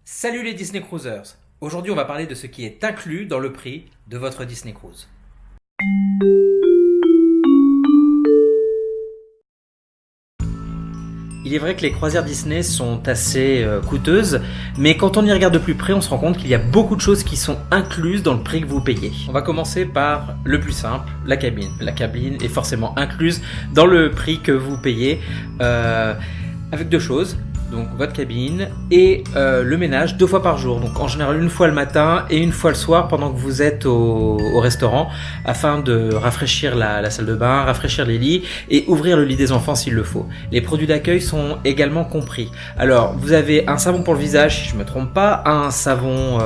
Salut les Disney Cruisers! Aujourd'hui on va parler de ce qui est inclus dans le prix de votre Disney Cruise. Il est vrai que les croisières Disney sont assez coûteuses, mais quand on y regarde de plus près, on se rend compte qu'il y a beaucoup de choses qui sont incluses dans le prix que vous payez. On va commencer par le plus simple, la cabine. La cabine est forcément incluse dans le prix que vous payez avec deux choses. Donc votre cabine et le ménage 2 fois par jour, donc en général une fois le matin et une fois le soir pendant que vous êtes au restaurant, afin de rafraîchir la salle de bain, rafraîchir les lits et ouvrir le lit des enfants s'il le faut. Les produits d'accueil sont également compris. Alors vous avez un savon pour le visage, si je ne me trompe pas, un savon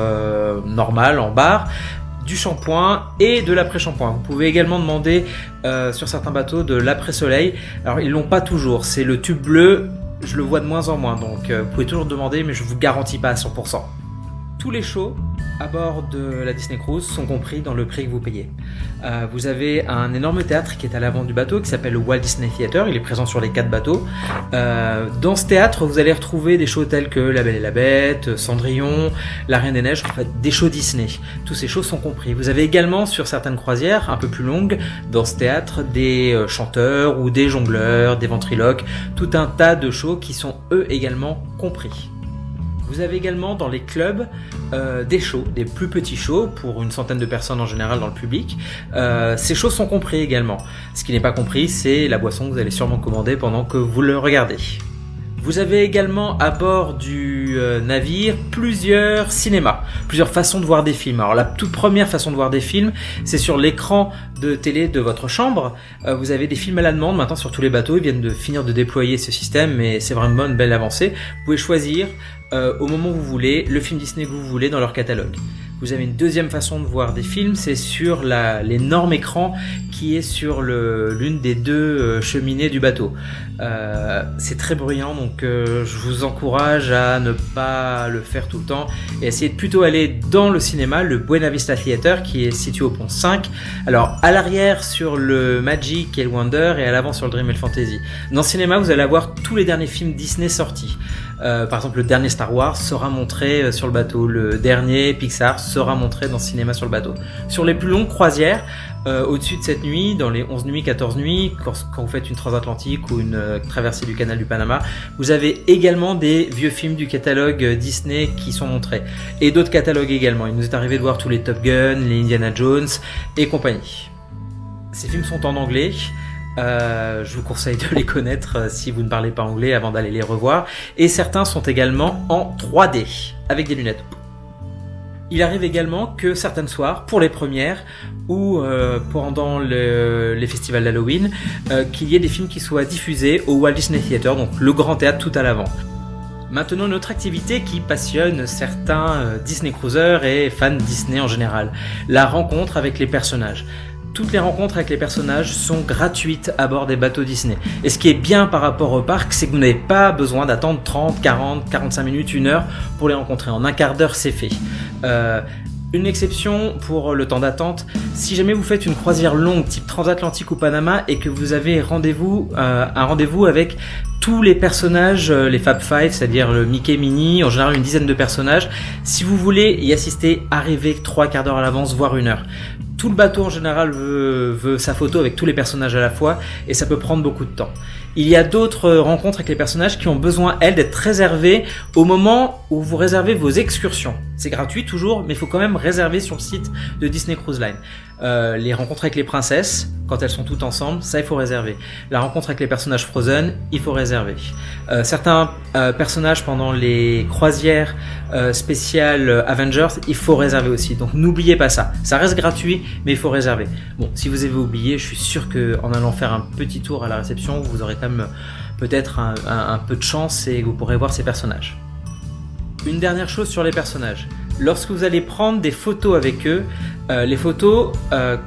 normal en barre, du shampoing et de l'après-shampoing. Vous pouvez également demander sur certains bateaux de l'après-soleil. Alors ils l'ont pas toujours, c'est le tube bleu. Je le vois de moins en moins, donc vous pouvez toujours demander, mais je vous garantis pas à 100%. Tous les shows à bord de la Disney Cruise sont compris dans le prix que vous payez. Vous avez un énorme théâtre qui est à l'avant du bateau, qui s'appelle le Walt Disney Theater. Il est présent sur les 4 bateaux. Dans ce théâtre, vous allez retrouver des shows tels que La Belle et la Bête, Cendrillon, La Reine des Neiges, en fait, des shows Disney. Tous ces shows sont compris. Vous avez également, sur certaines croisières un peu plus longues, dans ce théâtre, des chanteurs ou des jongleurs, des ventriloques, tout un tas de shows qui sont eux également compris. Vous avez également dans les clubs des shows, des plus petits shows pour une centaine de personnes en général dans le public. Ces shows sont compris également. Ce qui n'est pas compris, c'est la boisson que vous allez sûrement commander pendant que vous le regardez. Vous avez également à bord du navire plusieurs cinémas, plusieurs façons de voir des films. Alors la toute première façon de voir des films, c'est sur l'écran de télé de votre chambre. Vous avez des films à la demande maintenant sur tous les bateaux. Ils viennent de finir de déployer ce système, mais c'est vraiment une belle avancée. Vous pouvez choisir au moment où vous voulez le film Disney que vous voulez dans leur catalogue. Vous avez une deuxième façon de voir des films, c'est sur l'énorme écran qui est sur l'une des deux cheminées du bateau. C'est très bruyant, donc je vous encourage à ne pas le faire tout le temps et essayer de plutôt aller dans le cinéma, le Buena Vista Theater, qui est situé au pont 5. Alors à l'arrière sur le Magic et le Wonder et à l'avant sur le Dream et le Fantasy. Dans le cinéma, vous allez avoir tous les derniers films Disney sortis. Par exemple, le dernier Star Wars sera montré sur le bateau, le dernier Pixar sera montré dans le cinéma sur le bateau. Sur les plus longues croisières, au-dessus de cette nuit, dans les 11 nuits, 14 nuits, quand vous faites une transatlantique ou une traversée du canal du Panama, vous avez également des vieux films du catalogue Disney qui sont montrés. Et d'autres catalogues également. Il nous est arrivé de voir tous les Top Gun, les Indiana Jones et compagnie. Ces films sont en anglais. Je vous conseille de les connaître si vous ne parlez pas anglais avant d'aller les revoir. Et certains sont également en 3D avec des lunettes. Il arrive également que certains soirs, pour les premières ou pendant les festivals d'Halloween, qu'il y ait des films qui soient diffusés au Walt Disney Theater, donc le grand théâtre tout à l'avant. Maintenant, une autre activité qui passionne certains Disney Cruisers et fans Disney en général, la rencontre avec les personnages. Toutes les rencontres avec les personnages sont gratuites à bord des bateaux Disney. Et ce qui est bien par rapport au parc, c'est que vous n'avez pas besoin d'attendre 30, 40, 45 minutes, 1 heure pour les rencontrer. En un quart d'heure, c'est fait. Une exception pour le temps d'attente, si jamais vous faites une croisière longue type transatlantique ou Panama et que vous avez un rendez-vous avec tous les personnages, les Fab Five, c'est-à-dire le Mickey, Minnie, en général une dizaine de personnages, si vous voulez y assister, arrivez 3 quarts d'heure à l'avance, voire 1 heure. Tout le bateau en général veut sa photo avec tous les personnages à la fois et ça peut prendre beaucoup de temps. Il y a d'autres rencontres avec les personnages qui ont besoin, elles, d'être réservées au moment où vous réservez vos excursions. C'est gratuit toujours, mais il faut quand même réserver sur le site de Disney Cruise Line. Les rencontres avec les princesses, quand elles sont toutes ensemble, ça il faut réserver. La rencontre avec les personnages Frozen, il faut réserver. Certains personnages pendant les croisières spéciales Avengers, il faut réserver aussi. Donc n'oubliez pas ça. Ça reste gratuit, mais il faut réserver. Bon, si vous avez oublié, je suis sûr qu'en allant faire un petit tour à la réception, vous aurez quand même peut-être un peu de chance et vous pourrez voir ces personnages. Une dernière chose sur les personnages. Lorsque vous allez prendre des photos avec eux, les photos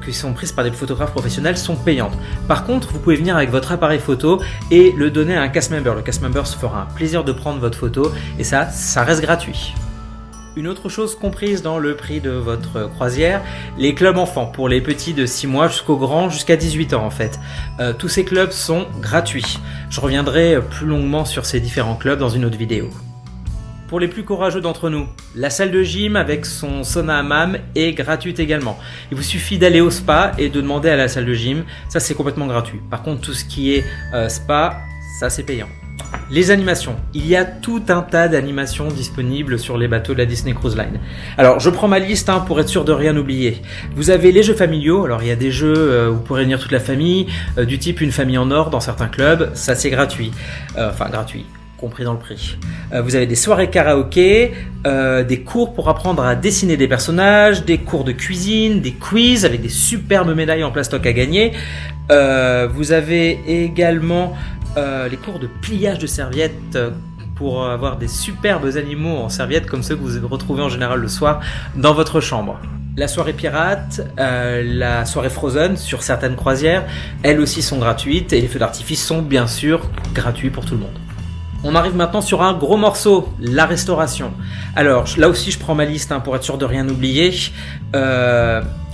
qui sont prises par des photographes professionnels sont payantes. Par contre, vous pouvez venir avec votre appareil photo et le donner à un cast member. Le cast member se fera un plaisir de prendre votre photo et ça reste gratuit. Une autre chose comprise dans le prix de votre croisière, les clubs enfants, pour les petits de 6 mois jusqu'aux grands, jusqu'à 18 ans en fait. Tous ces clubs sont gratuits. Je reviendrai plus longuement sur ces différents clubs dans une autre vidéo. Pour les plus courageux d'entre nous, la salle de gym avec son sauna hammam est gratuite également. Il vous suffit d'aller au spa et de demander à la salle de gym, ça c'est complètement gratuit. Par contre tout ce qui est spa, ça c'est payant. Les animations. Il y a tout un tas d'animations disponibles sur les bateaux de la Disney Cruise Line. Alors, je prends ma liste pour être sûr de rien oublier. Vous avez les jeux familiaux. Alors, il y a des jeux où vous pourrez réunir toute la famille, du type une famille en or dans certains clubs. Ça, c'est gratuit. Enfin, gratuit, compris dans le prix. Vous avez des soirées karaoké, des cours pour apprendre à dessiner des personnages, des cours de cuisine, des quiz avec des superbes médailles en plastoc à gagner. Vous avez également les cours de pliage de serviettes pour avoir des superbes animaux en serviettes comme ceux que vous retrouvez en général le soir dans votre chambre. La soirée pirate, la soirée Frozen sur certaines croisières, elles aussi sont gratuites et les feux d'artifice sont bien sûr gratuits pour tout le monde. On arrive maintenant sur un gros morceau, la restauration. Alors là aussi je prends ma liste pour être sûr de rien oublier.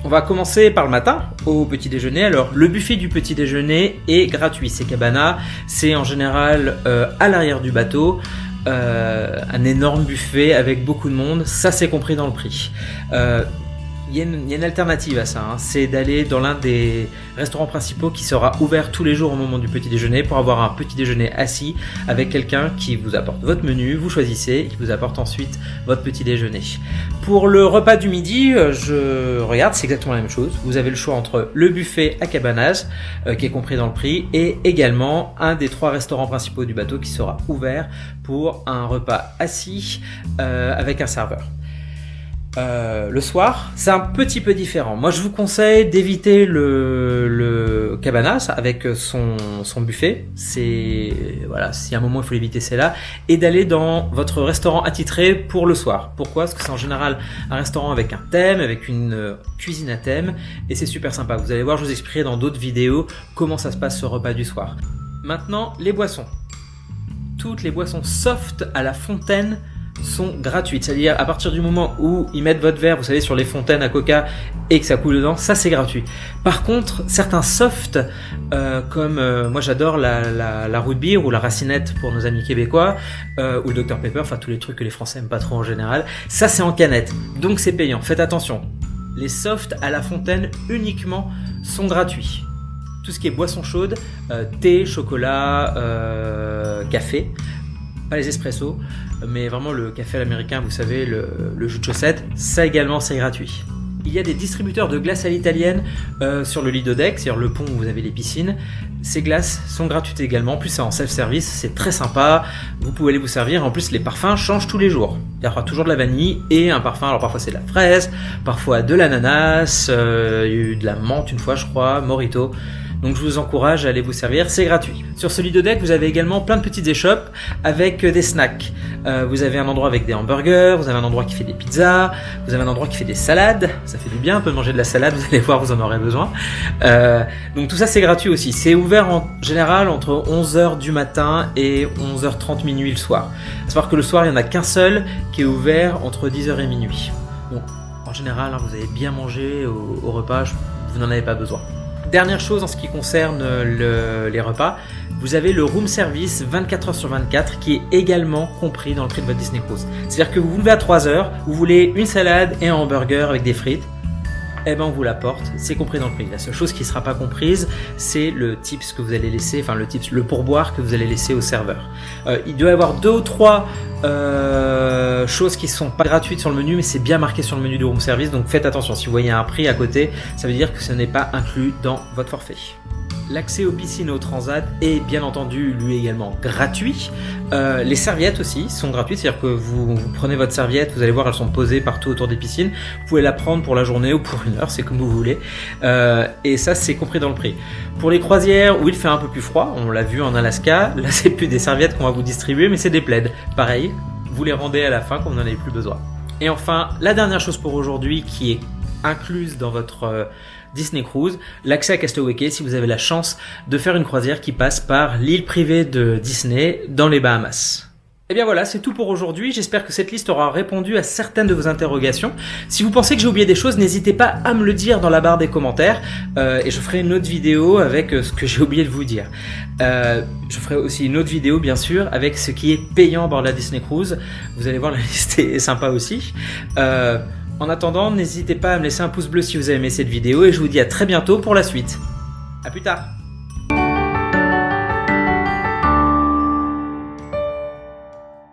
On va commencer par le matin, au petit déjeuner. Alors, le buffet du petit déjeuner est gratuit. C'est Cabana, c'est en général à l'arrière du bateau. Un énorme buffet avec beaucoup de monde, ça c'est compris dans le prix. Il y a une alternative à ça, c'est d'aller dans l'un des restaurants principaux qui sera ouvert tous les jours au moment du petit déjeuner pour avoir un petit déjeuner assis avec quelqu'un qui vous apporte votre menu, vous choisissez et qui vous apporte ensuite votre petit déjeuner. Pour le repas du midi, je regarde, c'est exactement la même chose. Vous avez le choix entre le buffet à Cabanas, qui est compris dans le prix, et également un des 3 restaurants principaux du bateau qui sera ouvert pour un repas assis avec un serveur. Le soir, c'est un petit peu différent. Moi, je vous conseille d'éviter le Cabanas avec son buffet. C'est voilà, si à un moment il faut l'éviter, c'est là, et d'aller dans votre restaurant attitré pour le soir. Pourquoi ? Parce que c'est en général un restaurant avec un thème, avec une cuisine à thème, et c'est super sympa. Vous allez voir, je vous expliquerai dans d'autres vidéos comment ça se passe ce repas du soir. Maintenant, les boissons. Toutes les boissons soft à la fontaine sont gratuites, c'est-à-dire à partir du moment où ils mettent votre verre, vous savez, sur les fontaines à coca et que ça coule dedans, ça c'est gratuit. Par contre, certains softs, comme moi j'adore la root beer ou la racinette pour nos amis québécois, ou le Dr Pepper, enfin tous les trucs que les Français aiment pas trop en général, ça c'est en canette, donc c'est payant. Faites attention, les softs à la fontaine uniquement sont gratuits. Tout ce qui est boisson chaude, thé, chocolat, café, pas les espressos, mais vraiment le café à l'américain, vous savez, le jus de chaussette, ça également c'est gratuit. Il y a des distributeurs de glaces à l'italienne sur le Lido Deck, c'est-à-dire le pont où vous avez les piscines. Ces glaces sont gratuites également, en plus c'est en self-service, c'est très sympa, vous pouvez aller vous servir, en plus les parfums changent tous les jours. Il y aura toujours de la vanille et un parfum, alors parfois c'est de la fraise, parfois de l'ananas, il y a eu de la menthe une fois je crois, Morito. Donc je vous encourage à aller vous servir, c'est gratuit. Sur ce Lido Deck, vous avez également plein de petites échoppes avec des snacks. Vous avez un endroit avec des hamburgers, vous avez un endroit qui fait des pizzas, vous avez un endroit qui fait des salades. Ça fait du bien un peu de manger de la salade, vous allez voir, vous en aurez besoin. Donc tout ça c'est gratuit aussi. C'est ouvert en général entre 11h du matin et 11h30 minuit le soir. À savoir que le soir, il n'y en a qu'un seul qui est ouvert entre 10h et minuit. Donc en général, vous avez bien mangé au repas, vous n'en avez pas besoin. Dernière chose en ce qui concerne les repas, vous avez le room service 24h/24 qui est également compris dans le prix de votre Disney Cruise. C'est-à-dire que vous vous levez à 3h, vous voulez une salade et un hamburger avec des frites, eh ben on vous l'apporte, c'est compris dans le prix. La seule chose qui ne sera pas comprise, c'est le tips que vous allez laisser, enfin le pourboire que vous allez laisser au serveur. Il doit y avoir 2 ou 3 choses qui sont pas gratuites sur le menu, mais c'est bien marqué sur le menu du room service, donc faites attention. Si vous voyez un prix à côté, ça veut dire que ce n'est pas inclus dans votre forfait. L'accès aux piscines et au transat est bien entendu lui également gratuit. Les serviettes aussi sont gratuites, c'est-à-dire que vous prenez votre serviette, vous allez voir, elles sont posées partout autour des piscines. Vous pouvez la prendre pour la journée ou pour une heure, c'est comme vous voulez. Et ça, c'est compris dans le prix. Pour les croisières où il fait un peu plus froid, on l'a vu en Alaska, là c'est plus des serviettes qu'on va vous distribuer, mais c'est des plaids. Pareil, vous les rendez à la fin quand vous n'en avez plus besoin. Et enfin, la dernière chose pour aujourd'hui qui est incluse dans votre Disney Cruise, l'accès à Castaway Cay si vous avez la chance de faire une croisière qui passe par l'île privée de Disney dans les Bahamas. Et bien voilà, c'est tout pour aujourd'hui. J'espère que cette liste aura répondu à certaines de vos interrogations. Si vous pensez que j'ai oublié des choses, n'hésitez pas à me le dire dans la barre des commentaires et je ferai une autre vidéo avec ce que j'ai oublié de vous dire. Je ferai aussi une autre vidéo bien sûr avec ce qui est payant à bord de la Disney Cruise. Vous allez voir, la liste est sympa aussi. En attendant, n'hésitez pas à me laisser un pouce bleu si vous avez aimé cette vidéo et je vous dis à très bientôt pour la suite. À plus tard.